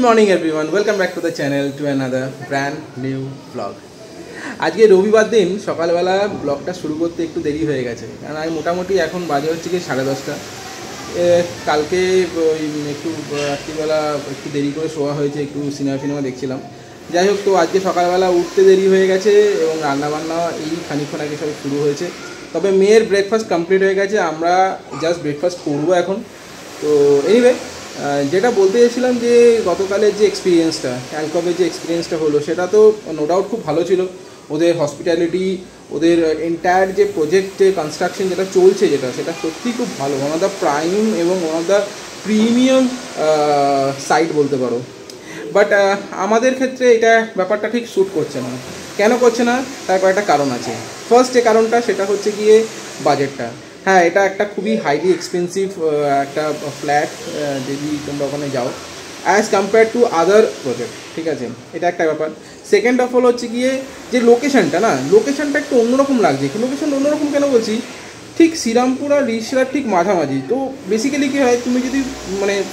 morning everyone, welcome back to the channel to another brand new vlog. আজকে রবিবার দিন সকালবেলা ব্লগটা শুরু করতে একটু দেরি হয়ে গেছে, কারণ আমি মোটামুটি এখন বাজে হচ্ছে কি 10:30। কালকে একটু রাত্রিবেলা একটু দেরি করে শোয়া হয়েছে, একটু সিনেমা দেখছিলাম। যাই হোক, তো আজকে সকালবেলা উঠতে দেরি হয়ে গেছে এবং রান্নাবান্না এই খানিকক্ষণ আগে সব শুরু হয়েছে। তবে মেয়ের ব্রেকফাস্ট কমপ্লিট হয়ে গেছে, আমরা জাস্ট ব্রেকফাস্ট করবো এখন। তো এনিওয়ে, যেটা বলতে চাইছিলাম যে গতকালের যে এক্সপিরিয়েন্সটা, অ্যালকভের যে এক্সপিরিয়েন্সটা হলো সেটা তো নো ডাউট খুব ভালো ছিল। ওদের হসপিটালিটি, ওদের এন্টায়ার যে প্রজেক্ট, যে কনস্ট্রাকশন যেটা চলছে, সেটা সত্যিই খুব ভালো। ওয়ান অফ দ্য প্রাইম এবং one of the premium site বলতে পারো। বাট আমাদের ক্ষেত্রে এটা ব্যাপারটা ঠিক শ্যুট করছে না। কেন করছে না, তার কয়েকটা কারণ আছে। ফার্স্ট যে কারণটা সেটা হচ্ছে গিয়ে বাজেটটা। হ্যাঁ, এটা একটা খুবই হাইলি এক্সপেন্সিভ একটা ফ্ল্যাট যদি তোমরা ওখানে যাও, as compare to other project. ঠিক আছে, এটা একটা ব্যাপার। সেকেন্ড অফ অল হচ্ছে গিয়ে যে লোকেশনটা একটু অন্যরকম লাগছে। লোকেশনটা অন্যরকম কেন বলছি, ঠিক শ্রীরামপুর আর রিষড়ার ঠিক মাঝামাঝি। তো বেসিক্যালি কী হয়, তুমি যদি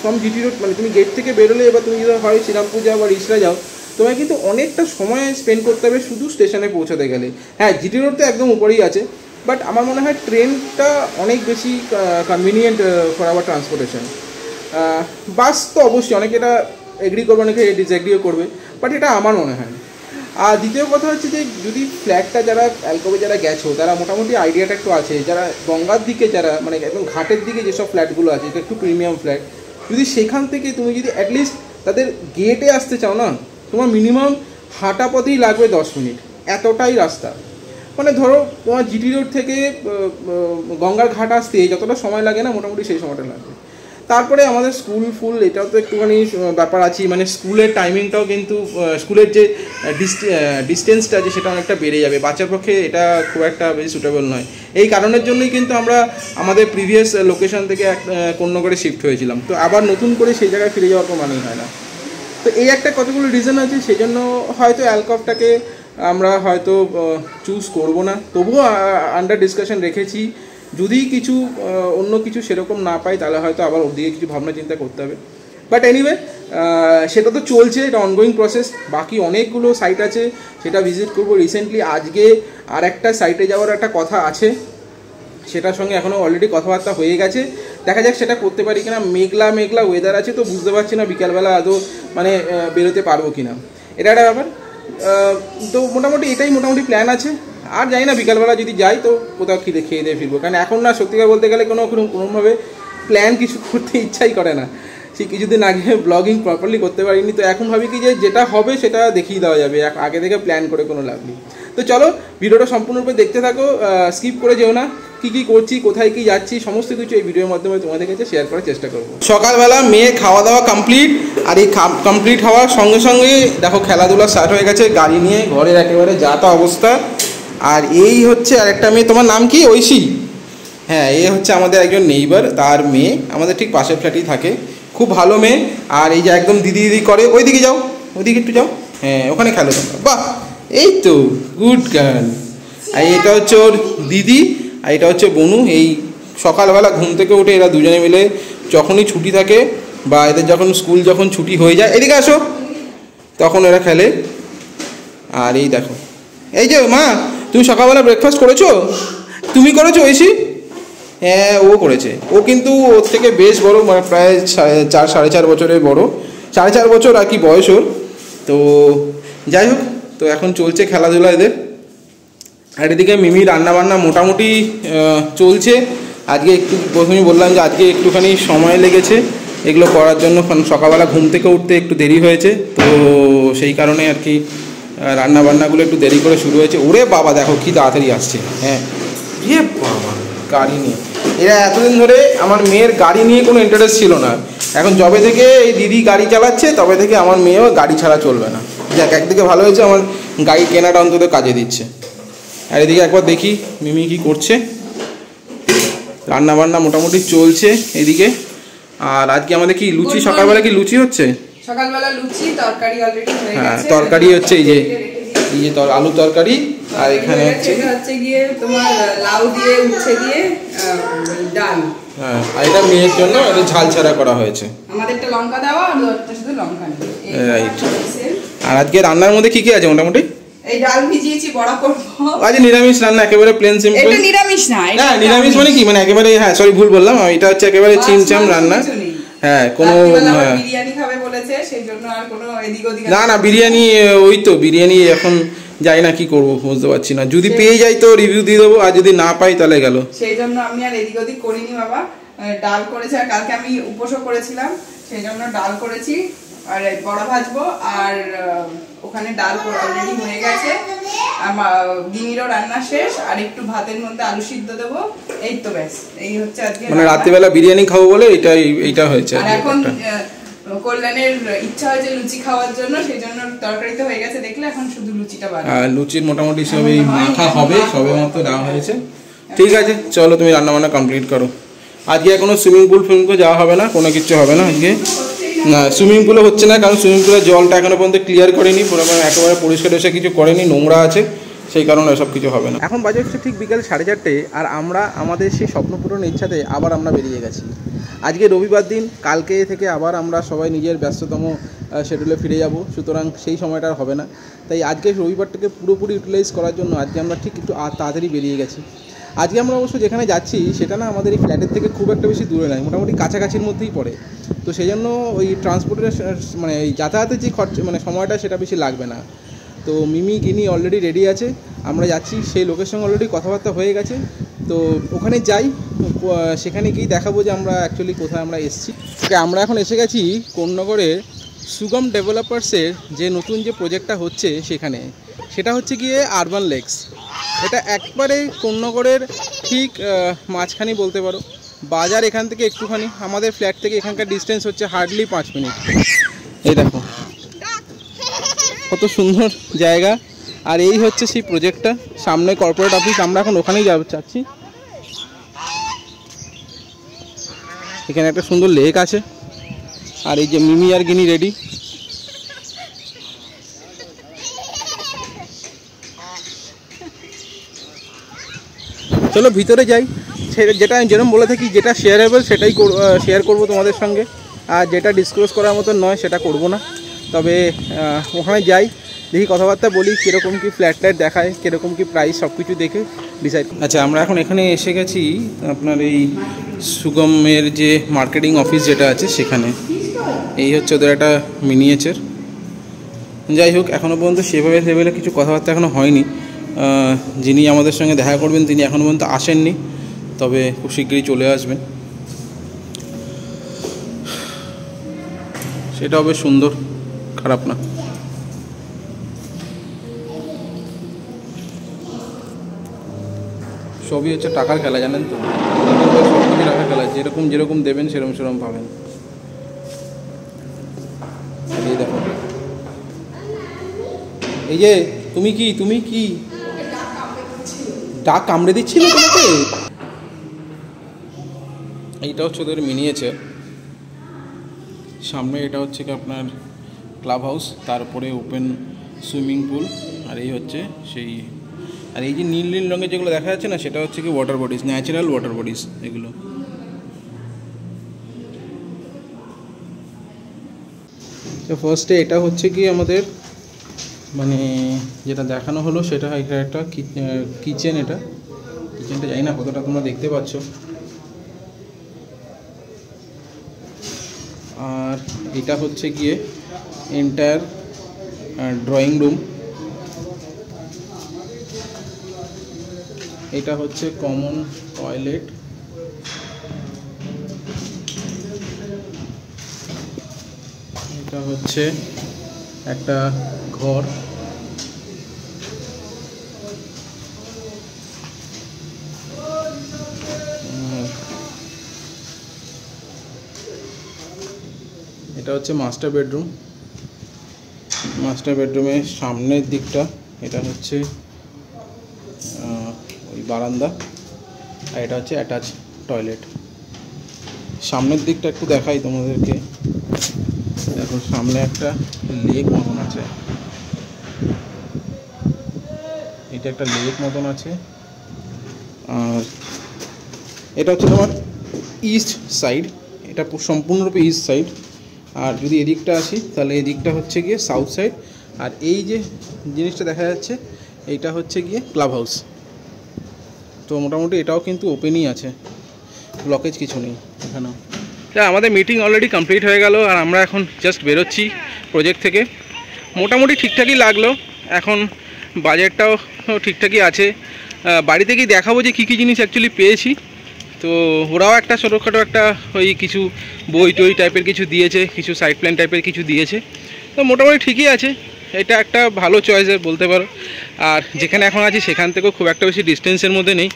ফ্রম জিটি রোড তুমি গেট থেকে বেরোলে, এবার তুমি যদি হয় শ্রীরামপুর যাও বা রিষড়া যাও, তোমায় কিন্তু অনেকটা সময় স্পেন্ড করতে হবে শুধু স্টেশনে পৌঁছাতে গেলে। হ্যাঁ, জিটি রোড তো একদম উপরেই আছে, বাট আমার মনে হয় ট্রেনটা অনেক বেশি কনভিনিয়েন্ট ফর আওয়ার ট্রান্সপোর্টেশন। বাস তো অবশ্যই অনেকে এটা এগ্রি করবে, অনেকে ডিসএগ্রিও করবে, বাট এটা আমার মনে হয়। আর দ্বিতীয় কথা হচ্ছে যে যদি ফ্ল্যাটটা যারা অ্যালকভে যারা গেছো, তারা মোটামুটি আইডিয়াটা একটু আছে। যারা গঙ্গার দিকে, যারা একদম ঘাটের দিকে যেসব ফ্ল্যাটগুলো আছে, এটা একটু প্রিমিয়াম ফ্ল্যাট, যদি সেখান থেকে তুমি যদি অ্যাটলিস্ট তাদের গেটে আসতে চাও না, তোমার মিনিমাম হাঁটা পথেই লাগবে 10 মিনিট, এতটাই রাস্তা। ধরো তোমার জিটি রোড থেকে গঙ্গার ঘাট আসতে যতটা সময় লাগে না, মোটামুটি সেই সময়টা লাগবে। তারপরে আমাদের স্কুল এটাও তো একটুখানি ব্যাপার আছে। স্কুলের টাইমিংটাও কিন্তু, স্কুলের যে ডিস্টেন্সটা আছে সেটা অনেকটা বেড়ে যাবে। বাচ্চার পক্ষে এটা খুব একটা বেশি সুটেবল নয়। এই কারণের জন্যই কিন্তু আমরা আমাদের প্রিভিয়াস লোকেশন থেকে কোন্নগরে শিফট হয়েছিলাম। তো আবার নতুন করে সেই জায়গায় ফিরে যাওয়ার কোনো মানেই হয় না। তো এই একটা কতগুলো রিজন আছে, সেই জন্য হয়তো অ্যালকভটাকে আমরা হয়তো চুজ করব না। তবুও আন্ডার ডিসকাশন রেখেছি, যদি কিছু অন্য কিছু সেরকম না পাই তাহলে হয়তো আবার ওর দিকে কিছু ভাবনা চিন্তা করতে হবে। বাট এনিওয়ে, সেটা তো চলছে, এটা অনগোয়িং প্রসেস। বাকি অনেকগুলো সাইট আছে, সেটা ভিজিট করব। রিসেন্টলি আজকে আর একটা সাইটে যাওয়ার একটা কথা আছে, সেটার সঙ্গে এখনও অলরেডি কথাবার্তা হয়ে গেছে। দেখা যাক সেটা করতে পারি কিনা। মেঘলা ওয়েদার আছে, তো বুঝতে পারছি না বিকালবেলা আদৌ বেরোতে পারবো কিনা, এটা একটা ব্যাপার। তো মোটামুটি এটাই প্ল্যান আছে। আর জানি না, বিকালবেলা যদি যাই তো কোথাও খেয়ে দিয়ে ফিরবো। কারণ এখন না, সত্যিকার বলতে গেলে কোনোভাবে প্ল্যান কিছু করতে ইচ্ছাই করে না। সেই কিছুদিন আগে ব্লগিং প্রপারলি করতে পারিনি, তো এখন ভাবি কি যে যেটা হবে সেটা দেখিয়ে দেওয়া যাবে, আগে থেকে প্ল্যান করে কোনো লাভ নেই। তো চলো, ভিডিওটা সম্পূর্ণরূপে দেখতে থাকো, স্কিপ করে যেও না। কী করছি, কোথায় কি যাচ্ছি, সমস্ত কিছু এই ভিডিওর মাধ্যমে তোমাদের কাছে শেয়ার করার চেষ্টা করবো। সকালবেলা মেয়ে খাওয়া দাওয়া কমপ্লিট, আর এই কমপ্লিট হওয়ার সঙ্গে সঙ্গে দেখো খেলাধুলা স্টার্ট হয়ে গেছে গাড়ি নিয়ে। ঘরের একেবারে যা তা অবস্থা। আর এই হচ্ছে আরেকটা মেয়ে, তোমার নাম কি? ঐশী। হ্যাঁ, এ হচ্ছে আমাদের একজন নেইবার, তার মেয়ে, আমাদের ঠিক পাশের ফ্ল্যাটেই থাকে। খুব ভালো মেয়ে। আর এই যে একদম দিদি করে, ওইদিকে যাও, ওইদিকে একটু যাও। হ্যাঁ, ওখানে খেলো তোমরা। বাহ, এই তো গুড গার্ল। আর এটা হচ্ছে ওর দিদি, আর এটা হচ্ছে বনু। এই সকালবেলা ঘুম থেকে উঠে এরা দুজনে মিলে যখনই ছুটি থাকে বা এদের স্কুল যখন ছুটি হয়ে যায়, এদিকে আসো, তখন এরা খেলে। আর এই দেখো, এই যে মা, তুমি সকালবেলা ব্রেকফাস্ট করেছো? তুমি করেছো ঐশী? হ্যাঁ, ও করেছে। ও কিন্তু ওর থেকে বেশ বড়, প্রায় 4-4.5 বছরের বড়, 4.5 বছর আর কি বয়স ওর। তো যাই হোক, তো এখন চলছে খেলাধুলা এদের। আর এদিকে মিমি রান্নাবান্না মোটামুটি চলছে। আজকে একটু প্রথমেই বললাম যে আজকে একটুখানি সময় লেগেছে এগুলো করার জন্য, কারণ সকালবেলা ঘুম থেকে উঠতে একটু দেরি হয়েছে। তো সেই কারণে আর কি রান্নাবান্নাগুলো একটু দেরি করে শুরু হয়েছে। ওরে বাবা, দেখো কি তাড়াতাড়ি আসছে। হ্যাঁ, বাবা, গাড়ি নিয়ে এরা এতদিন ধরে আমার মেয়ের গাড়ি নিয়ে কোনো ইন্টারেস্ট ছিল না। এখন যবে থেকে এই দিদি গাড়ি চালাচ্ছে, তবে থেকে আমার মেয়েও গাড়ি ছাড়া চলবে না। যাক, একদিকে ভালো হয়েছে, আমার গাড়ি কেনাটা অন্তত কাজে দিচ্ছে। আর এদিকে একবার দেখি মিমি কি করছে। রান্নাবান্না মোটামুটি চলছে এদিকে। আর আজকে আমাদের কি লুচি, সকালবেলা কি লুচি হচ্ছে? সকালবেলা লুচি, তরকারি অলরেডি হয়ে গেছে। হ্যাঁ, তরকারি হচ্ছে এই যে আলু তরকারি। আর এখানে হচ্ছে গিয়ে তোমার লাউ দিয়ে, উচ্ছে দিয়ে ডাল। হ্যাঁ, আর এটা মেয়ের জন্য এটা ঝাল ছাড়া করা হয়েছে। আমাদেরটা লঙ্কা দেওয়া আর ওটা শুধু লঙ্কা নেই। রাইট। আর আজকে রান্নার মধ্যে কি কি আছে মোটামুটি? এই ডাল ভিজিয়েছি, বড়া করব। আজ নিরামিষ রান্না, একেবারে প্লেন সিম্পল। এটা নিরামিষ না, না নিরামিষ মানে কি, মানে একেবারে, হ্যাঁ সরি ভুল বললাম, এটা হচ্ছে একেবারে চিমচাম রান্না। হ্যাঁ, কোনো বিরিয়ানি খাবে বলেছে, সেই জন্য আর কোনো এদিক ওদিক না বিরিয়ানি, ওই তো বিরিয়ানি এখন যাই না কি করব বুঝতে পারছি না, যদি পেয়ে যাই তো রিভিউ দিয়ে দেবো, আর যদি না পাই তাহলে গেল। সেই জন্য আমি আর এদিক ওদিক করিনি বাবা। ডাল করেছি, আর কালকে আমি উপোসও করেছিলাম, সেই জন্য ডাল করেছি আর বড়া ভাজবো। আর ওখানে ডাল অলরেডি হয়ে গেছে, ডিমিরও রান্না শেষ, আর একটু ভাতের মধ্যে আলু সিদ্ধ দেবো, এই তো ব্যাস। এই হচ্ছে আজকে, মানে রাত্রিবেলা বিরিয়ানি খাবো বলে এইটা হয়েছে। আর এখন কল্যাণের ইচ্ছা হয়েছে লুচি খাওয়ার জন্য, সেই জন্য তরকারি তো হয়ে গেছে দেখলে, এখন শুধু লুচিটা বানাবো। লুচির মোটামুটি সবই মাখা হবে, সবে মাত্র দেওয়া হয়েছে। ঠিক আছে, চলো তুমি রান্না বান্না কমপ্লিট করো। আজকে কোনো সুইমিং পুল যাওয়া হবে না, কোনো কিছু হবে না আজকে। না সুইমিং পুলে হচ্ছে না, কারণ সুইমিং পুলের জলটা এখনো পর্যন্ত ক্লিয়ার করেনি, একেবারে পরিষ্কার এসে কিছু করেনি, নোংরা আছে, সেই কারণে এসব কিছু হবে না। এখন বাজে হচ্ছে ঠিক বিকাল 4:30, আর আমরা আমাদের সেই স্বপ্ন পূরণের ইচ্ছাতে আবার আমরা বেরিয়ে গেছি। আজকে রবিবার দিন, কালকে থেকে আবার আমরা সবাই নিজের ব্যস্ততম শিডিউলে ফিরে যাব, সুতরাং সেই সময়টা আর হবে না। তাই আজকে রবিবারটাকে পুরোপুরি ইউটিলাইজ করার জন্য আজকে আমরা ঠিক একটু তাড়াতাড়ি বেরিয়ে গেছি। আজকে আমরা অবশ্য যেখানে যাচ্ছি সেটা না আমাদের এই ফ্ল্যাটের থেকে খুব একটা বেশি দূরে নয়, মোটামুটি কাছাকাছির মধ্যেই পড়ে। তো সেই জন্য ওই ট্রান্সপোর্টের মানে এই যাতায়াতের যে মানে সময়টা সেটা বেশি লাগবে না। তো মিমি গিনি অলরেডি রেডি আছে, আমরা যাচ্ছি, সেই লোকের সঙ্গে অলরেডি কথাবার্তা হয়ে গেছে। তো ওখানে যাই, সেখানে গিয়ে দেখাবো যে আমরা অ্যাকচুয়ালি কোথায় আমরা এসেছি। আমরা এখন এসে গেছি কোন্নগরের সুগম ডেভেলপার্সের যে নতুন যে প্রজেক্টটা হচ্ছে সেখানে, সেটা হচ্ছে গিয়ে আরবান লেকস। এটা একবারে কোন্নগরের ঠিক মাঝখানি বলতে পারো। বাজার এখান থেকে একটুখানি, আমাদের ফ্ল্যাট থেকে এখানকার ডিস্টেন্স হচ্ছে হার্ডলি 5 মিনিট। এই দেখো কত সুন্দর জায়গা। আর এই হচ্ছে সেই প্রজেক্টটা, সামনে কর্পোরেট অফিস, আমরা এখন ওখানেই চাচ্ছি। এখানে একটা সুন্দর লেক আছে, আর এই যে মিমি আর গিনি রেডি। চলো ভিতরে যাই, যেটা আমি যেরকম বলে থাকি, যেটা শেয়ারেবল সেটাই শেয়ার করবো তোমাদের সঙ্গে, আর যেটা ডিসক্লোজ করার মতো নয় সেটা করব না। তবে ওখানে যাই, দেখি কথাবার্তা বলি, কীরকম কী ফ্ল্যাট দেখায়, কীরকম কী প্রাইস, সব কিছু দেখে ডিসাইড। আচ্ছা, আমরা এখন এখানে এসে গেছি আপনার এই সুগমের যে মার্কেটিং অফিস যেটা আছে সেখানে। এই হচ্ছে ওদের একটা মিনিয়েচার। যাই হোক, এখনও পর্যন্ত সেভাবে লেভেলে কিছু কথাবার্তা এখনও হয়নি। যিনি আমাদের সঙ্গে দেখা করবেন তিনি এখনও পর্যন্ত আসেননি, তবে খুব শীঘ্রই চলে আসবেন। সেটাও বেশ সুন্দর, খারাপ না। সবই হচ্ছে টাকার খেলা, জানেন তো, সব কিছু টাকার খেলা, যেরকম দেবেন সেরকম পাবেন। এই দেখো, এই যে তুমি কি ডাক কামড়ে দিচ্ছিল তোমাকে? এইটা হচ্ছে ওদের মিনিয়েচার। সামনে এটা হচ্ছে কি আপনার ক্লাব হাউস, তারপরে ওপেন সুইমিং পুল, আর এই হচ্ছে সেই, আর এই যে নীল রঙের যেগুলো দেখা যাচ্ছে না, সেটা হচ্ছে কি water bodies, natural water bodies এগুলো। তো ফার্স্টে এটা হচ্ছে কি আমাদের মানে যেটা দেখানো হলো সেটা এটা একটা কিচেন। কিচেনটা জানি না কতটা তোমরা দেখতে পাচ্ছ। আর এটা হচ্ছে গিয়ে এন্টায়ার ড্রয়িং রুম। এটা হচ্ছে কমন টয়লেট। এটা হচ্ছে একটা ঘর। এটা হচ্ছে মাস্টার বেডরুম। মাস্টার বেডরুমের সামনের দিকটা এটা হচ্ছে ওই বারান্দা, আর এটা হচ্ছে অ্যাটাচ টয়লেট। সামনের দিকটা একটু দেখাই তোমাদেরকে। দেখো সামনে একটা লেক মতন আছে, এটা একটা লেক মতন আছে। আর এটা হচ্ছে তোমার ইস্ট সাইড, এটা সম্পূর্ণরূপে ইস্ট সাইড। আর যদি এদিকটা আসি তাহলে এদিকটা হচ্ছে গিয়ে সাউথ সাইড। আর এই যে জিনিসটা দেখা যাচ্ছে এইটা হচ্ছে গিয়ে ক্লাব হাউস। তো মোটামুটি এটাও কিন্তু ওপেনই আছে, ব্লকেজ কিছু নেই এখানেও। আমাদের মিটিং অলরেডি কমপ্লিট হয়ে গেল আর আমরা এখন জাস্ট বেরোচ্ছি প্রজেক্ট থেকে। মোটামুটি ঠিকঠাকই লাগলো, এখন বাজেটটাও ঠিকঠাকই আছে। বাড়িতে গিয়ে দেখাবো যে কী কী জিনিস অ্যাকচুয়ালি পেয়েছি। তো ওরাও একটা ছোটোখাটো একটা ওই কিছু বই টই টাইপের কিছু দিয়েছে, কিছু সাইড প্ল্যান টাইপের কিছু দিয়েছে। তো মোটামুটি ঠিকই আছে, এটা একটা ভালো চয়েসের বলতে পারো। আর যেখানে এখন আছি সেখান থেকেও খুব একটা বেশি ডিস্টেন্সের মধ্যে নেই।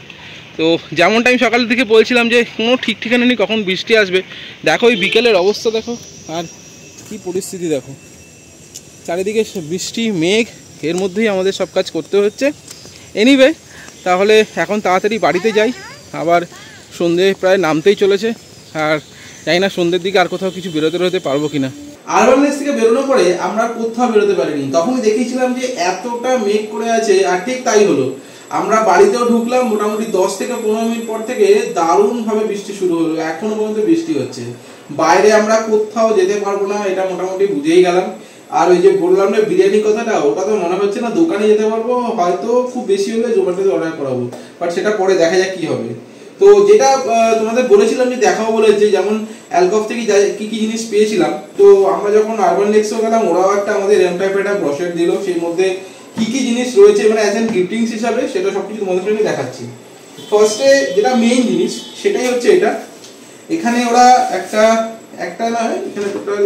তো যেমনটা আমি সকালের দিকে বলছিলাম যে কোনো ঠিক ঠিকানা নেই কখন বৃষ্টি আসবে। দেখো এই বিকেলের অবস্থা দেখো, আর কি পরিস্থিতি দেখো, চারিদিকে বৃষ্টি মেঘ, এর মধ্যেই আমাদের সব কাজ করতে হচ্ছে। এনিওয়ে, তাহলে এখন তাড়াতাড়ি বাড়িতে যাই, আবার সন্ধে প্রায় নামতেই চলেছে। আর জানি না সন্ধ্যের দিকে আর কোথাও কিছু বেরোতে পারবো কিনা। আরবান লেক্স থেকে বেরোনোর পরে আমরা কোথাও বেরোতে পারিনি, তখনই দেখেছিলাম যে এতটা মেঘ করে আছে, আর ঠিক তাই হলো। আমরা বাড়িতেও ঢুকলাম, মোটামুটি 10 থেকে 15 মিনিট পর থেকে দারুণভাবে বৃষ্টি শুরু হলো, এখনো পর্যন্ত বৃষ্টি হচ্ছে। বাইরে আমরা কোথাও যেতে পারবো না, এটা মোটামুটি বুঝেই গেলাম। আর ওই যে বললাম না বিরিয়ানির কথাটা, ওটা তো মনে হচ্ছে না দোকানে যেতে পারবো, হয়তো খুব বেশি হলে জোম্যাটোতে অর্ডার করাবো, বাট সেটা পরে দেখা যাক কি হবে। তো যেটা তোমাদের বলেছিলাম যে দেখাবো বলে, যে যেমন অ্যালকভ থেকে কি কি জিনিস পেয়েছিলাম, তো আমরা যখন আরবান লেক্সও গেলাম ওরাও একটা আমাদের এম টাইপের একটা ব্রোশার দিল, সেই মধ্যে কি কি জিনিস রয়েছে মানে অ্যাজ এন গিফটিংস হিসাবে, সেটা সবকিছু তোমাদের সঙ্গে দেখাচ্ছি। ফার্স্টে যেটা মেইন জিনিস সেটাই হচ্ছে এটা। এখানে ওরা একটা না, এখানে টোটাল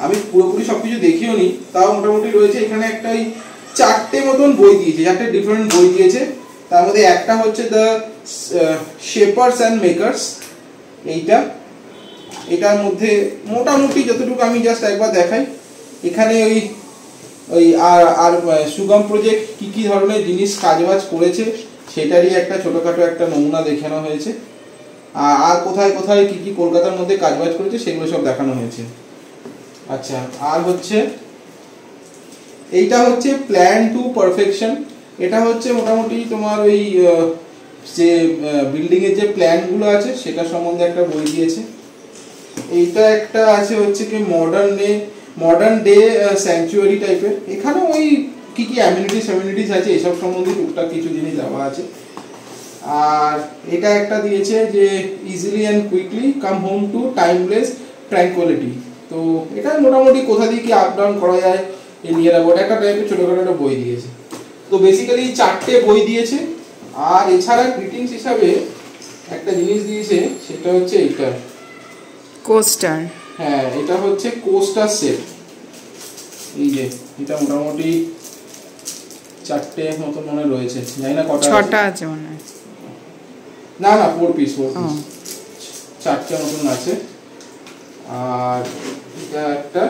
আমি পুরোপুরি সবকিছু দেখিও নি, তাও মোটামুটি রয়েছে এখানে একটা ওই 4টে মতন বই দিয়েছে, 4টে ডিফারেন্ট বই দিয়েছে। তার মধ্যে একটা হচ্ছে দ্য শেপার্স অ্যান্ড মেকার্স, এটার মধ্যে মোটামুটি যতটুকু আমি জাস্ট একবার দেখাই, এখানে ওই আর সুগম প্রজেক্ট কি কি ধরনের জিনিস কাজবাজ করেছে সেটারই একটা ছোটখাটো একটা নমুনা দেখানো হয়েছে। আর কোথায় কোথায় কি কি কলকাতার মধ্যে কাজবাজ করেছে সেগুলো সব দেখানো হয়েছে। আচ্ছা, আর হচ্ছে এইটা হচ্ছে প্ল্যান টু পারফেকশন। এটা হচ্ছে মোটামুটি তোমার ওই যে বিল্ডিং এর যে প্ল্যানগুলো আছে সেটা সম্বন্ধে একটা বই দিয়েছে। এইটা একটা আছে হচ্ছে কি মডার্ন ডে স্যাংচুয়ারি টাইপের, এখানে ওই কি কি অ্যামিনিটিস আছে এসব সম্বন্ধে টুকটাক কিছু জিনিস দেওয়া আছে। আর এটা একটা দিয়েছে যে easily and quickly come home to timeless tranquility. তো এটা মোটামুটি কোথা দিয়ে কি আপ ডাউন করা যায় এই নিয়ে রাখবো, একটা টাইপের ছোটখাটো একটা বই দিয়েছে। তো বেসিক্যালি 4টে বই দিয়েছে। আর এছাড়া গ্রিটিংস হিসাবে একটা জিনিস দিয়েছে, সেটা হচ্ছে এইটা কোস্টার। হ্যাঁ, এটা হচ্ছে কোস্টার সেট। এই যে এটা মোটামুটি 4টে মতন মনে রয়েছে, জানি না কটা, 6টা আছে মনে হয়, না 4 পিস 4টে মতন আছে। আর এটা একটা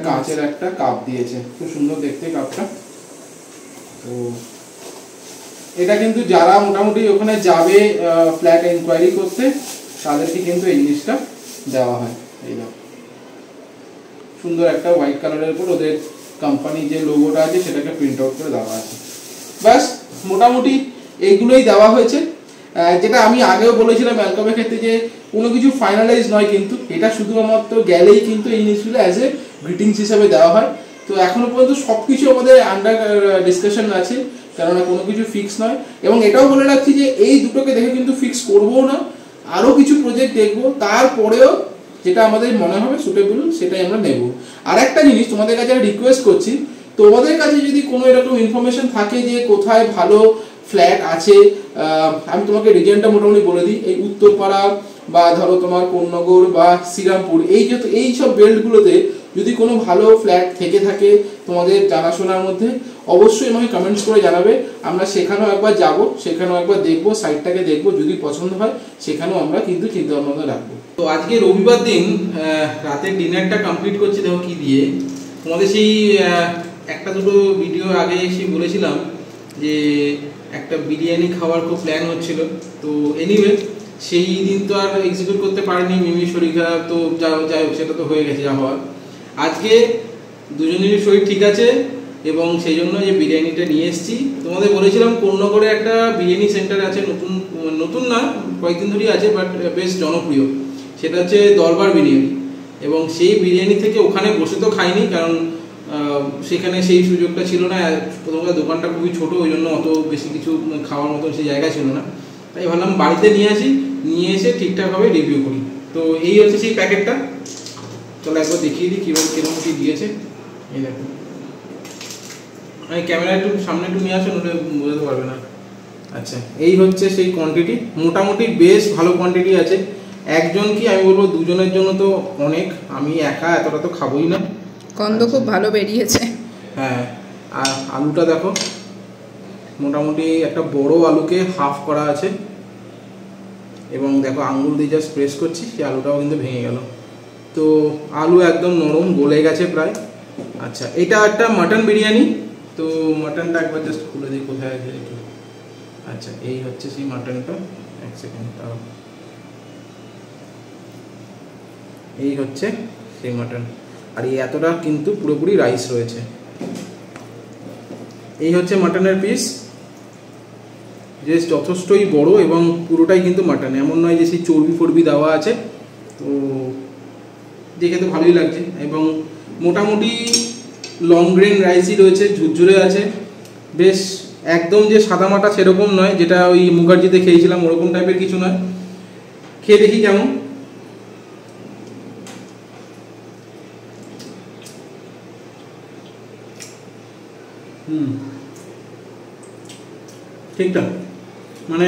কাঁচের একটা কাপ দিয়েছে, খুব সুন্দর দেখতে কাপটা। তো এটা কিন্তু যারা মোটামুটি ওখানে যাবে ফ্ল্যাট এনকোয়ারি করতে তাদেরকে কিন্তু এই জিনিসটা দেওয়া হয়। এই সুন্দর একটা হোয়াইট কালারের উপর ওদের কোম্পানি যে লোগোটা আছে সেটাকে প্রিন্ট আউট করে দেওয়া আছে। ব্যাস মোটামুটি এইগুলোই দেওয়া হয়েছে। যেটা আমি আগেও বলেছিলাম অ্যালকভের ক্ষেত্রে যে কোনো কিছু ফাইনালাইজ নয়, কিন্তু এটা শুধুমাত্র গেলেই কিন্তু এই জিনিসগুলো অ্যাজ এ গ্রিটিংস হিসাবে দেওয়া হয়। তো এখনো পর্যন্ত সব কিছু আমাদের আন্ডার ডিসকাশন আছে, কেননা কোনো কিছু ফিক্স নয়। এবং এটাও বলে রাখছি যে এই দুটোকে দেখে কিন্তু ফিক্স করবো না, আরও কিছু প্রজেক্ট দেখবো, তারপরেও যেটা আমাদের মনে হবে সুটেবল সেটাই আমরা নেব। আর একটা জিনিস তোমাদের কাছে রিকোয়েস্ট করছি, তোমাদের কাছে যদি কোনো এরকম ইনফরমেশন থাকে যে কোথায় ভালো ফ্ল্যাট আছে, আমি তোমাকে রিজনটা মোটামুটি বলে দিই, এই উত্তরপাড়া বা ধরো তোমার কোন্নগর বা শ্রীরামপুর, এই সব বেল্টগুলোতে যদি কোনো ভালো ফ্ল্যাট থেকে থাকে তোমাদের জানাশোনার মধ্যে, অবশ্যই আমাকে কমেন্টস করে জানাবে। আমরা সেখানেও একবার যাব, সেখানেও একবার দেখবো, সাইটটাকে দেখবো, যদি পছন্দ হয় সেখানেও আমরা কিন্তু চিন্তা ভাবনা রাখবো। তো আজকে রবিবার দিন রাতের ডিনারটা কমপ্লিট করছি দেখো কি দিয়ে। তোমাদের সেই একটা দুটো ভিডিও আগে এসে বলেছিলাম যে একটা বিরিয়ানি খাওয়ার খুব প্ল্যান হচ্ছিল। তো এনিওয়ে সেই দিন তো আর এক্সিকিউট করতে পারিনি, মিমি শরীর খারাপ, তো যাই হোক সেটা তো হয়ে গেছে যা হওয়ার। আজকে দুজনেরই শরীর ঠিক আছে এবং সেই জন্য যে বিরিয়ানিটা নিয়ে এসেছি। তোমাদের বলেছিলাম কোন্নগরে একটা বিরিয়ানি সেন্টার আছে, নতুন না, কয়েকদিন ধরেই আছে, বাট বেশ জনপ্রিয়, সেটা হচ্ছে দরবার বিরিয়ানি। এবং সেই বিরিয়ানি থেকে ওখানে বসে তো খাইনি, কারণ সেখানে সেই সুযোগটা ছিল না। প্রথমত দোকানটা খুবই ছোট, ওই জন্য অত বেশি কিছু খাওয়ার মতো সেই জায়গা ছিল না। তাই ভাবলাম বাড়িতে নিয়ে আসি, নিয়ে এসে ঠিকঠাকভাবে রিভিউ করি। তো এই হচ্ছে সেই প্যাকেটটা, চলো একবার দেখিয়ে দিই কীভাবে কীরকম কী দিয়েছে। এই দেখো, আমি ক্যামেরা একটু সামনে একটু নিয়ে আসুন, ওটা বোঝাতে পারবে না। আচ্ছা, এই হচ্ছে সেই কোয়ান্টিটি, মোটামুটি বেশ ভালো কোয়ান্টিটি আছে। একজন কি আমি বলবো, দুজনের জন্য তো অনেক, আমি একা এতটা তো খাবোই না। গন্ধ খুব ভালো বেরিয়েছে। হ্যাঁ, আর আলুটা দেখো, মোটামুটি একটা বড় আলুকে হাফ করা আছে, এবং দেখো আঙ্গুল দিয়ে জাস্ট প্রেস করছি, সেই আলুটাও কিন্তু ভেঙে গেল। তো আলু একদম নরম, গলে গেছে প্রায়। আচ্ছা, এটা একটা মাটন বিরিয়ানি। তো মাটনটা একবার জাস্ট খুলে দিই, কোথায় আছে একটু। আচ্ছা, এই হচ্ছে সেই মাটনটা, এক সেকেন্ড তাও, এই হচ্ছে সেই মাটন। আর এই এতটা কিন্তু পুরোপুরি রাইস রয়েছে। এই হচ্ছে মাটনের পিস, যে যথেষ্টই বড় এবং পুরোটাই কিন্তু মাটন, এমন নয় যে সেই চর্বি ফর্বি দেওয়া আছে। তো দেখে তো ভালোই লাগছে, এবং মোটামুটি লং গ্রেন রাইসই রয়েছে, ঝুরঝুরে আছে বেশ, একদম যে সাদামাটা সেরকম নয়, যেটা ওই মুখার্জিতে খেয়েছিলাম ওরকম টাইপের কিছু নয়। খেয়ে দেখি কেমন। ঠিকঠাক, মানে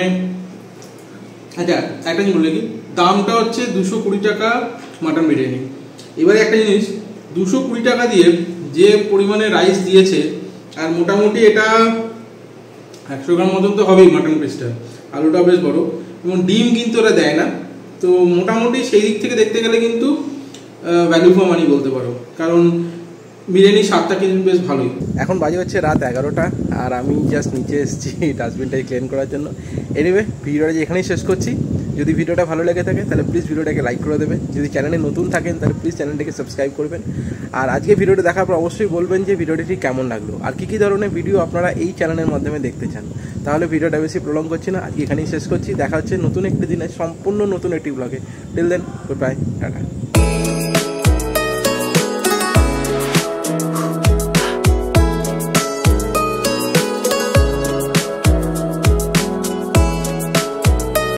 আচ্ছা একটা জিনিস বললে কি, দামটা হচ্ছে 220 টাকা মাটন বিরিয়ানি। এবারে একটা জিনিস, 220 টাকা দিয়ে যে পরিমাণে রাইস দিয়েছে, আর মোটামুটি এটা 100 গ্রাম মতন তো হবেই মাটন পিসটা, আলুটা বেশ বড়, এবং ডিম কিন্তু ওরা দেয় না। তো মোটামুটি সেই দিক থেকে দেখতে গেলে কিন্তু ভ্যালু ফর মানি বলতে পারো, কারণ বিরিয়ানির স্বাদটা কিন্তু বেশ ভালোই। এখন বাজে হচ্ছে রাত 11টা, আর আমি জাস্ট নিচে এসেছি ডাস্টবিনটাই ক্লিন করার জন্য। এনিওয়ে, ভিডিওটা যে এখানেই শেষ করছি। যদি ভিডিওটা ভালো লেগে থাকে তাহলে প্লিজ ভিডিওটাকে লাইক করে দেবে। যদি চ্যানেলে নতুন থাকেন তাহলে প্লিজ চ্যানেলটাকে সাবস্ক্রাইব করবেন। আর আজকে ভিডিওটা দেখার পর অবশ্যই বলবেন যে ভিডিওটি ঠিক কেমন লাগলো, আর কী কী ধরনের ভিডিও আপনারা এই চ্যানেলের মাধ্যমে দেখতে চান। তাহলে ভিডিওটা বেশি প্রলং করছি না, আজকে এখানেই শেষ করছি। দেখা হচ্ছে নতুন একটি দিনে সম্পূর্ণ নতুন একটি ব্লগে। Till then, good bye, tata.